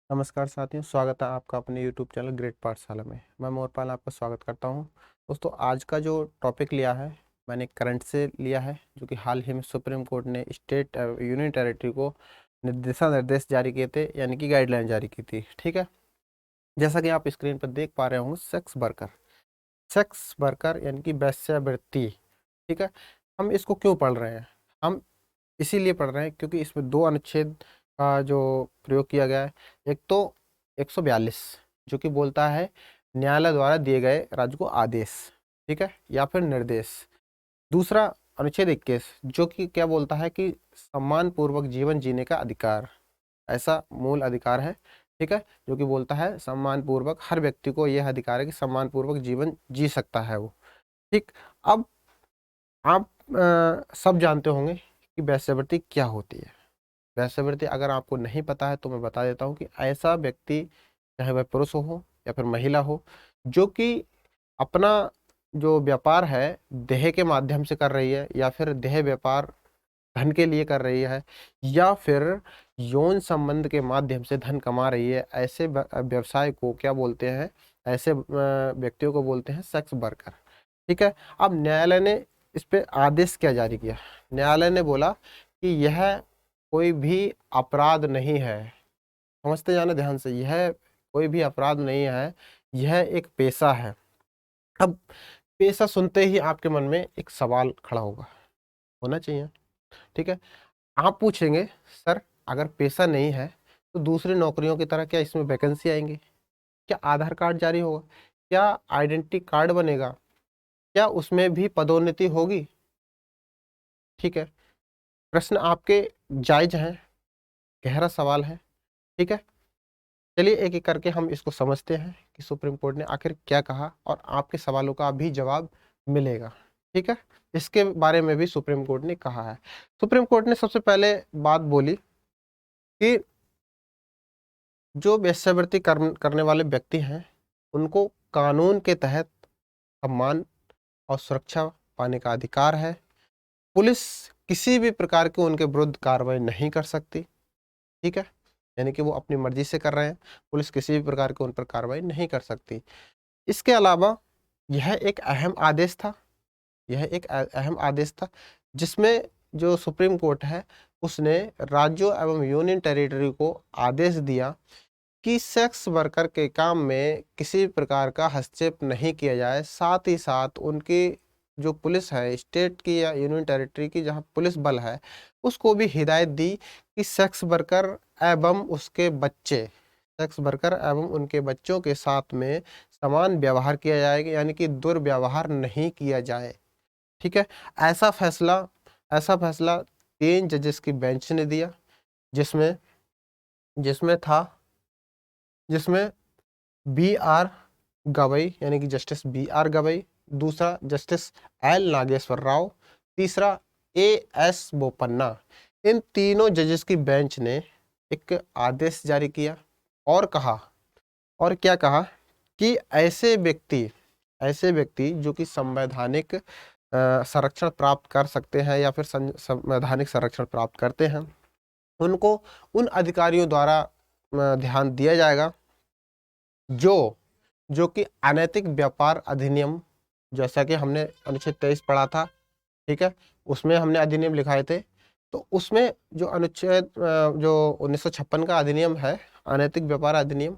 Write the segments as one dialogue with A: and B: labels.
A: नमस्कार साथियों, स्वागत है आपका अपने YouTube चैनल ग्रेट पाठशाला में। मैं मोरपाल आपका स्वागत करता हूं। दोस्तों, आज का जो टॉपिक लिया है मैंने करंट से लिया है, जो कि हाल ही में सुप्रीम कोर्ट ने स्टेट यूनियन टेरिटरी को निर्देश जारी किए थे, यानी कि गाइडलाइन जारी की थी। ठीक है, जैसा कि आप स्क्रीन पर देख पा रहे होंगे, सेक्स वर्कर यानी कि वेश्यावृत्ति। ठीक है, हम इसको क्यों पढ़ रहे हैं? हम इसीलिए पढ़ रहे हैं क्योंकि इसमें दो अनुच्छेद का जो प्रयोग किया गया है। एक तो 142 जो कि बोलता है न्यायालय द्वारा दिए गए राज्य को आदेश, ठीक है, या फिर निर्देश। दूसरा अनुच्छेद 21 जो कि क्या बोलता है कि सम्मान पूर्वक जीवन जीने का अधिकार, ऐसा मूल अधिकार है। ठीक है, जो कि बोलता है सम्मान पूर्वक हर व्यक्ति को यह अधिकार है कि सम्मान पूर्वक जीवन जी सकता है वो। ठीक, अब आप सब जानते होंगे कि वेश्यावृत्ति क्या होती है। वेश्यावृत्ति अगर आपको नहीं पता है तो मैं बता देता हूँ कि ऐसा व्यक्ति, चाहे वह पुरुष हो या फिर महिला हो, जो कि अपना जो व्यापार है देह के माध्यम से कर रही है, या फिर देह व्यापार धन के लिए कर रही है, या फिर यौन संबंध के माध्यम से धन कमा रही है, ऐसे व्यवसाय को क्या बोलते हैं? ऐसे व्यक्तियों को बोलते हैं सेक्स वर्कर। ठीक है, अब न्यायालय ने इस पे आदेश क्या जारी किया? न्यायालय ने बोला कि यह कोई भी अपराध नहीं है। समझते जाना ध्यान से, यह कोई भी अपराध नहीं है, यह एक पेशा है। अब पेशा सुनते ही आपके मन में एक सवाल खड़ा होना चाहिए। ठीक है, आप पूछेंगे सर, अगर पेशा नहीं है तो दूसरी नौकरियों की तरह क्या इसमें वैकेंसी आएंगी? क्या आधार कार्ड जारी होगा? क्या आइडेंटिटी कार्ड बनेगा? क्या उसमें भी पदोन्नति होगी? ठीक है, प्रश्न आपके जायज हैं, गहरा सवाल है। ठीक है, चलिए एक एक करके हम इसको समझते हैं कि सुप्रीम कोर्ट ने आखिर क्या कहा, और आपके सवालों का भी जवाब मिलेगा। ठीक है, इसके बारे में भी सुप्रीम कोर्ट ने कहा है। सुप्रीम कोर्ट ने सबसे पहले बात बोली कि जो वेश्यावृत्ति करने वाले व्यक्ति हैं, उनको कानून के तहत सम्मान और सुरक्षा पाने का अधिकार है। पुलिस किसी भी प्रकार की उनके विरुद्ध कार्रवाई नहीं कर सकती। ठीक है, यानी कि वो अपनी मर्जी से कर रहे हैं, पुलिस किसी भी प्रकार की उन पर कार्रवाई नहीं कर सकती। इसके अलावा यह एक अहम आदेश था, अहम आदेश था, जिसमें जो सुप्रीम कोर्ट है उसने राज्यों एवं यूनियन टेरिटरी को आदेश दिया कि सेक्स वर्कर के काम में किसी प्रकार का हस्तक्षेप नहीं किया जाए। साथ ही साथ उनकी जो पुलिस है स्टेट की या यूनियन टेरिटरी की, जहां पुलिस बल है, उसको भी हिदायत दी कि सेक्स वर्कर एवं उनके बच्चों के साथ में समान व्यवहार किया जाएगा, यानी कि दुर्व्यवहार नहीं किया जाए। ठीक है, ऐसा फैसला ऐसा फैसला 3 जजेस की बेंच ने दिया, जिसमें जिसमें था जिसमें बी आर गवई, यानी कि जस्टिस बी आर गवई, दूसरा जस्टिस एल नागेश्वर राव, तीसरा ए एस बोपन्ना। इन तीनों जजेस की बेंच ने एक आदेश जारी किया और कहा, और क्या कहा कि ऐसे व्यक्ति जो कि संवैधानिक संरक्षण प्राप्त कर सकते हैं या फिर संवैधानिक संरक्षण प्राप्त करते हैं, उनको उन अधिकारियों द्वारा ध्यान दिया जाएगा जो जो कि अनैतिक व्यापार अधिनियम, जैसा कि हमने अनुच्छेद 23 पढ़ा था। ठीक है, उसमें हमने अधिनियम लिखाए थे, तो उसमें जो जो 1956 का अधिनियम है, अनैतिक व्यापार अधिनियम,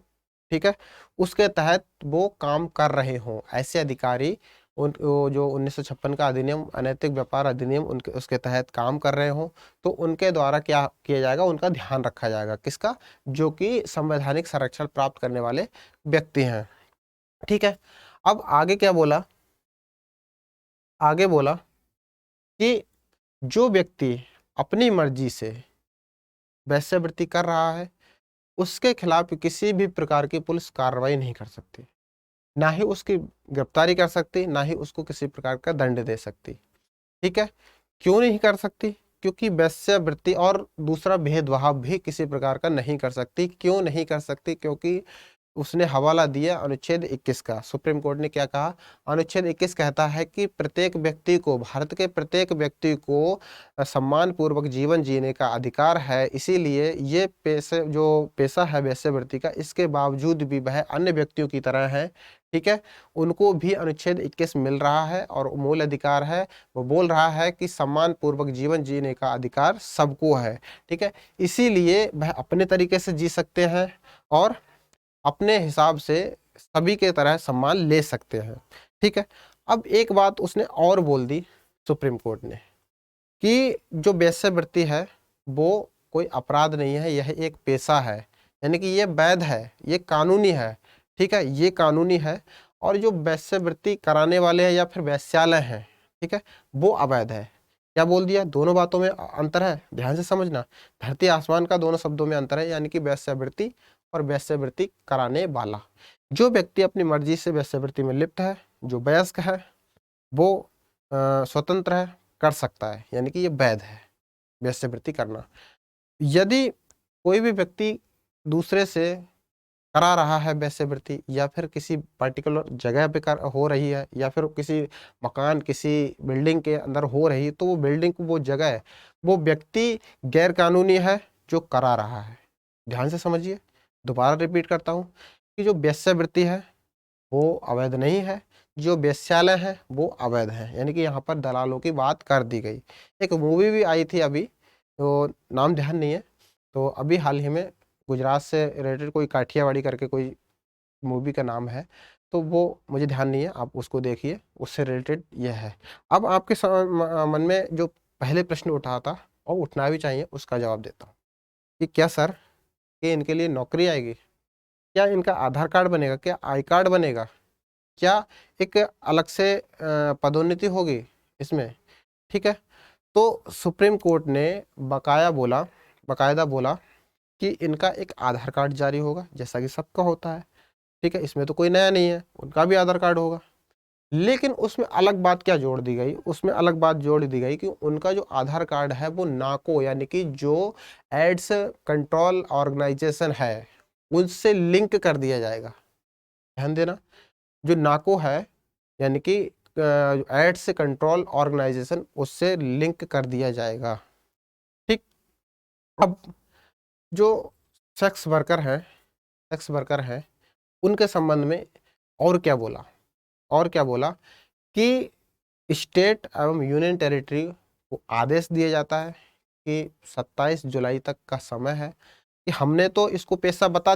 A: ठीक है, उसके तहत वो काम कर रहे हों, ऐसे अधिकारी वो जो 1956 का अधिनियम, अनैतिक व्यापार अधिनियम, उनके उसके तहत काम कर रहे हों, तो उनके द्वारा क्या किया जाएगा? उनका ध्यान रखा जाएगा। किसका? जो कि संवैधानिक संरक्षण प्राप्त करने वाले व्यक्ति हैं। ठीक है, अब आगे बोला कि जो व्यक्ति अपनी मर्जी से वेश्यावृत्ति कर रहा है, उसके खिलाफ किसी भी प्रकार की पुलिस कार्रवाई नहीं कर सकती, ना ही उसकी गिरफ्तारी कर सकती, ना ही उसको किसी प्रकार का दंड दे सकती। ठीक है, क्यों नहीं कर सकती? क्योंकि वेश्यावृत्ति और दूसरा भेदभाव भी किसी प्रकार का नहीं कर सकती। क्यों नहीं कर सकती? क्योंकि उसने हवाला दिया अनुच्छेद 21 का। सुप्रीम कोर्ट ने क्या कहा? अनुच्छेद 21 कहता है कि प्रत्येक व्यक्ति को, भारत के प्रत्येक व्यक्ति को सम्मान पूर्वक जीवन जीने का अधिकार है। इसीलिए ये पेशा है वेश्यावृत्ति का, इसके बावजूद भी वह अन्य व्यक्तियों की तरह है, ठीक है, उनको भी अनुच्छेद 21 मिल रहा है और मूल अधिकार है। वो बोल रहा है कि सम्मान पूर्वक जीवन जीने का अधिकार सबको है, ठीक है। इसीलिए वह अपने तरीके से जी सकते हैं और अपने हिसाब से सभी के तरह सम्मान ले सकते हैं, ठीक है। अब एक बात उसने और बोल दी सुप्रीम कोर्ट ने कि जो वेश्यावृत्ति है वो कोई अपराध नहीं है, यह एक पेशा है, यानी कि ये वैध है, ये कानूनी है, ठीक है, ये कानूनी है। और जो वेश्यावृत्ति कराने वाले हैं या फिर वेश्यालय हैं, ठीक है, वो अवैध है। क्या बोल दिया? दोनों बातों में अंतर है, ध्यान से समझना। धरती आसमान का दोनों शब्दों में अंतर है, यानी कि वेश्यावृत्ति और वेश्यावृत्ति कराने वाला। जो व्यक्ति अपनी मर्जी से वेश्यावृत्ति में लिप्त है, जो वयस्क है, वो स्वतंत्र है, कर सकता है, यानी कि ये वैध है वेश्यावृत्ति करना। यदि कोई भी व्यक्ति दूसरे से करा रहा है वेश्यावृत्ति, या फिर किसी पर्टिकुलर जगह पे हो रही है, या फिर किसी मकान, किसी बिल्डिंग के अंदर हो रही है, तो वो बिल्डिंग, वो जगह, वो व्यक्ति गैर कानूनी है जो करा रहा है। ध्यान से समझिए, दोबारा रिपीट करता हूँ कि जो वेश्यावृत्ति है वो अवैध नहीं है, जो वेश्यालय है वो अवैध है, यानी कि यहाँ पर दलालों की बात कर दी गई। एक मूवी भी आई थी अभी, तो नाम ध्यान नहीं है, तो अभी हाल ही में गुजरात से रिलेटेड कोई काठियावाड़ी करके कोई मूवी का नाम है, तो वो मुझे ध्यान नहीं है, आप उसको देखिए, उससे रिलेटेड ये है। अब आपके मन में जो पहले प्रश्न उठा था और उठना भी चाहिए, उसका जवाब देता हूँ कि क्या सर, कि इनके लिए नौकरी आएगी? क्या इनका आधार कार्ड बनेगा? क्या आई कार्ड बनेगा? क्या एक अलग से पदोन्नति होगी इसमें? ठीक है। तो सुप्रीम कोर्ट ने बकायदा बोला कि इनका एक आधार कार्ड जारी होगा, जैसा कि सबका होता है, ठीक है, इसमें तो कोई नया नहीं है, उनका भी आधार कार्ड होगा। लेकिन उसमें अलग बात क्या जोड़ दी गई? उसमें अलग बात जोड़ दी गई कि उनका जो आधार कार्ड है वो नाको, यानी कि जो एड्स कंट्रोल ऑर्गेनाइजेशन है, उनसे लिंक कर दिया जाएगा। ध्यान देना, जो नाको है, यानी कि एड्स कंट्रोल ऑर्गेनाइजेशन, उससे लिंक कर दिया जाएगा, ठीक। अब जो सेक्स वर्कर हैं उनके संबंध में और क्या बोला? कि स्टेट एवं यूनियन टेरिटरी को आदेश दिया जाता है कि 27 जुलाई तक का समय है, कि हमने तो इसको पेशा बता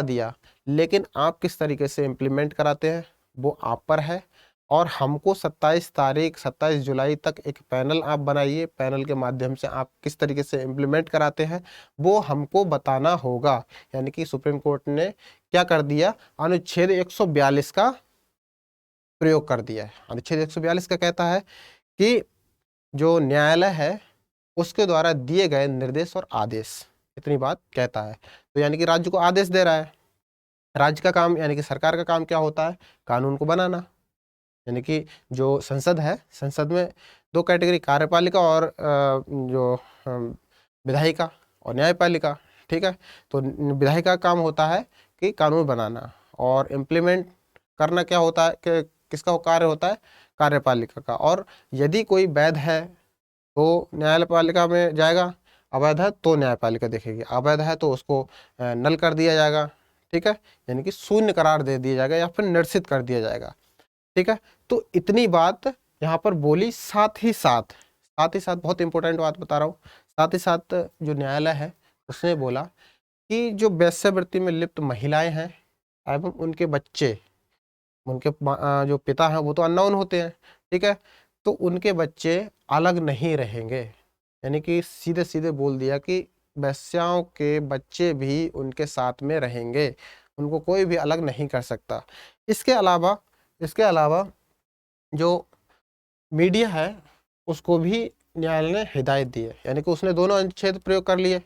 A: दिया, लेकिन आप किस तरीके से इम्प्लीमेंट कराते हैं वो आप पर है। और हमको 27 जुलाई तक एक पैनल आप बनाइए, पैनल के माध्यम से आप किस तरीके से इम्प्लीमेंट कराते हैं वो हमको बताना होगा। यानी कि सुप्रीम कोर्ट ने क्या कर दिया? अनुच्छेद 142 का प्रयोग कर दिया है। अनुच्छेद 142 का कहता है कि जो न्यायालय है उसके द्वारा दिए गए निर्देश और आदेश, इतनी बात कहता है। तो यानी कि राज्य को आदेश दे रहा है। राज्य का काम, यानी कि सरकार का काम क्या होता है? कानून को बनाना। यानी कि जो संसद है, संसद में दो कैटेगरी, कार्यपालिका और जो विधायिका और न्यायपालिका, ठीक है। तो विधायिका का काम होता है कि कानून बनाना, और इम्प्लीमेंट करना क्या होता है, कि किसका कार्य होता है? कार्यपालिका का। और यदि कोई वैध है तो न्यायपालिका में जाएगा, अवैध है तो न्यायपालिका देखेगी, अवैध है तो उसको नल कर दिया जाएगा, ठीक है, यानी कि शून्य करार दे दिया जाएगा या फिर निरसित कर दिया जाएगा, ठीक है। तो इतनी बात यहाँ पर बोली। साथ ही साथ बहुत इंपॉर्टेंट बात बता रहा हूँ, साथ ही साथ जो न्यायालय है उसने बोला कि जो वेश्यावृत्ति में लिप्त महिलाएं हैं एवं उनके बच्चे, उनके जो पिता हैं वो तो अननोन होते हैं, ठीक है, तो उनके बच्चे अलग नहीं रहेंगे। यानी कि सीधे सीधे बोल दिया कि वेश्याओं के बच्चे भी उनके साथ में रहेंगे, उनको कोई भी अलग नहीं कर सकता। इसके अलावा जो मीडिया है उसको भी न्यायालय ने हिदायत दी है, यानी कि उसने दोनों अनुच्छेद प्रयोग कर लिए,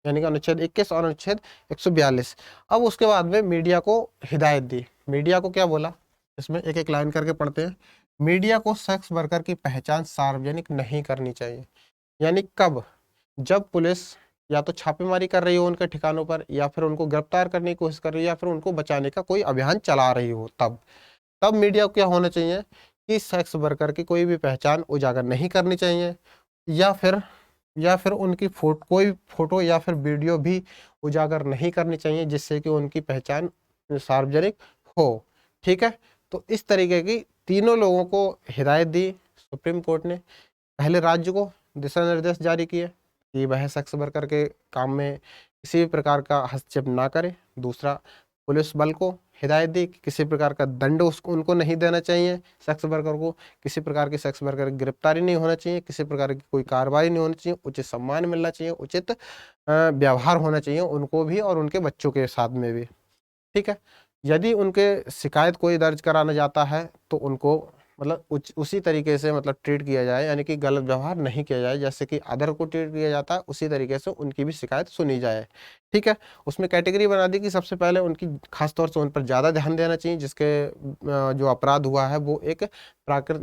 A: यानी कि अनुच्छेद 21 और अनुच्छेद 142। अब उसके बाद में मीडिया को हिदायत दी। मीडिया को क्या बोला, इसमें एक एक लाइन करके पढ़ते हैं। मीडिया को सेक्स वर्कर की पहचान सार्वजनिक नहीं करनी चाहिए। यानी कब? जब पुलिस या तो छापेमारी कर रही हो उनके ठिकानों पर, या फिर उनको गिरफ्तार करने की कोशिश कर रही हो, या फिर उनको बचाने का कोई अभियान चला रही हो, तब तब मीडिया को क्या होना चाहिए कि सेक्स वर्कर की कोई भी पहचान उजागर नहीं करनी चाहिए, या फिर उनकी कोई फोटो या फिर वीडियो भी उजागर नहीं करनी चाहिए जिससे कि उनकी पहचान सार्वजनिक हो। ठीक है, तो इस तरीके की तीनों लोगों को हिदायत दी सुप्रीम कोर्ट ने। पहले राज्य को दिशा निर्देश जारी किए कि वह सेक्स वर्कर के काम में किसी भी प्रकार का हस्तक्षेप ना करे। दूसरा, पुलिस बल को हिदायत दी कि किसी प्रकार का दंड उसको उनको नहीं देना चाहिए, सेक्स वर्कर को किसी प्रकार की सेक्स वर्कर की गिरफ्तारी नहीं होना चाहिए, किसी प्रकार की कोई कार्रवाई नहीं होनी चाहिए, उचित सम्मान मिलना चाहिए, उचित व्यवहार होना चाहिए उनको भी और उनके बच्चों के साथ में भी। ठीक है, यदि उनके शिकायत कोई दर्ज कराना जाता है तो उनको मतलब उसी तरीके से मतलब ट्रीट किया जाए, यानी कि गलत व्यवहार नहीं किया जाए, जैसे कि अदर को ट्रीट किया जाता है उसी तरीके से उनकी भी शिकायत सुनी जाए। ठीक है, उसमें कैटेगरी बना दी कि सबसे पहले उनकी खास तौर से उन पर ज़्यादा ध्यान देना चाहिए जिसके जो अपराध हुआ है वो एक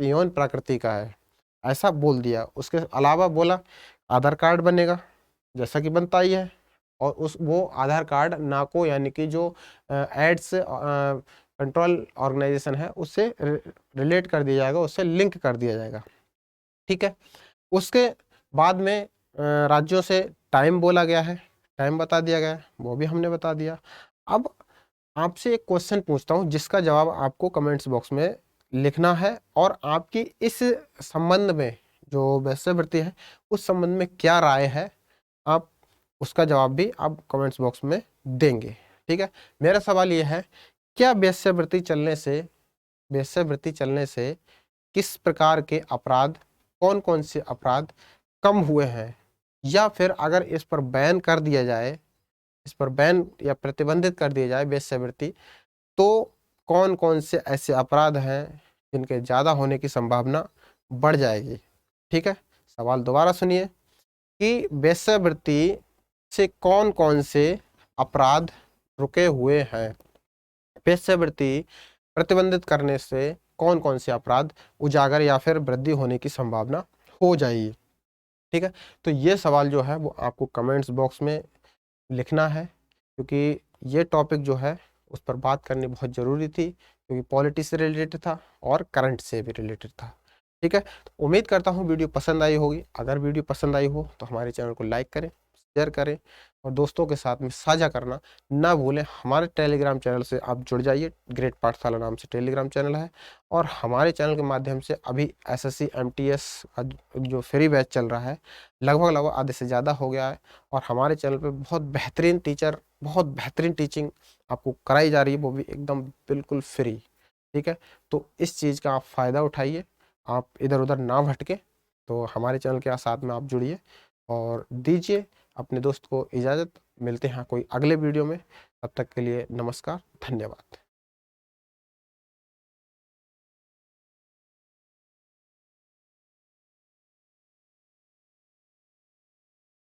A: यौन प्रकृति का है, ऐसा बोल दिया। उसके अलावा बोला आधार कार्ड बनेगा जैसा कि बनता ही है, और उस वो आधार कार्ड नाको यानी कि जो एड्स कंट्रोल ऑर्गेनाइजेशन है उससे रिलेट कर दिया जाएगा, उससे लिंक कर दिया जाएगा। ठीक है, उसके बाद में राज्यों से टाइम बोला गया है, टाइम बता दिया गया है, वो भी हमने बता दिया। अब आपसे एक क्वेश्चन पूछता हूँ जिसका जवाब आपको कमेंट्स बॉक्स में लिखना है, और आपकी इस संबंध में जो वेश्यावृत्ति है उस संबंध में क्या राय है, आप उसका जवाब भी आप कमेंट्स बॉक्स में देंगे। ठीक है, मेरा सवाल ये है, क्या वेश्यावृत्ति चलने से किस प्रकार के अपराध, कौन कौन से अपराध कम हुए हैं, या फिर अगर इस पर बैन कर दिया जाए, इस पर बैन या प्रतिबंधित कर दिया जाए वेश्यावृत्ति, तो कौन कौन से ऐसे अपराध हैं जिनके ज़्यादा होने की संभावना बढ़ जाएगी। ठीक है, सवाल दोबारा सुनिए कि वेश्यावृत्ति से कौन कौन से अपराध रुके हुए हैं, वेश्यावृत्ति प्रतिबंधित करने से कौन कौन से अपराध उजागर या फिर वृद्धि होने की संभावना हो जाएगी। ठीक है, तो ये सवाल जो है वो आपको कमेंट्स बॉक्स में लिखना है, क्योंकि ये टॉपिक जो है उस पर बात करनी बहुत ज़रूरी थी, क्योंकि पॉलिटिक्स से रिलेटेड था और करंट से भी रिलेटेड था। ठीक है, तो उम्मीद करता हूँ वीडियो पसंद आई होगी। अगर वीडियो पसंद आई हो तो हमारे चैनल को लाइक करें, शेयर करें और दोस्तों के साथ में साझा करना ना भूलें। हमारे टेलीग्राम चैनल से आप जुड़ जाइए, ग्रेट पाठशाला नाम से टेलीग्राम चैनल है, और हमारे चैनल के माध्यम से अभी एसएससी एमटीएस का जो फ्री बैच चल रहा है लगभग आधे से ज़्यादा हो गया है, और हमारे चैनल पे बहुत बेहतरीन टीचर, बहुत बेहतरीन टीचिंग आपको कराई जा रही है, वो भी एकदम बिल्कुल फ्री। ठीक है, तो इस चीज़ का आप फ़ायदा उठाइए, आप इधर उधर ना भटके, तो हमारे चैनल के साथ में आप जुड़िए और दीजिए अपने दोस्त को इजाज़त। मिलते हैं कोई अगले वीडियो में, तब तक के लिए नमस्कार, धन्यवाद।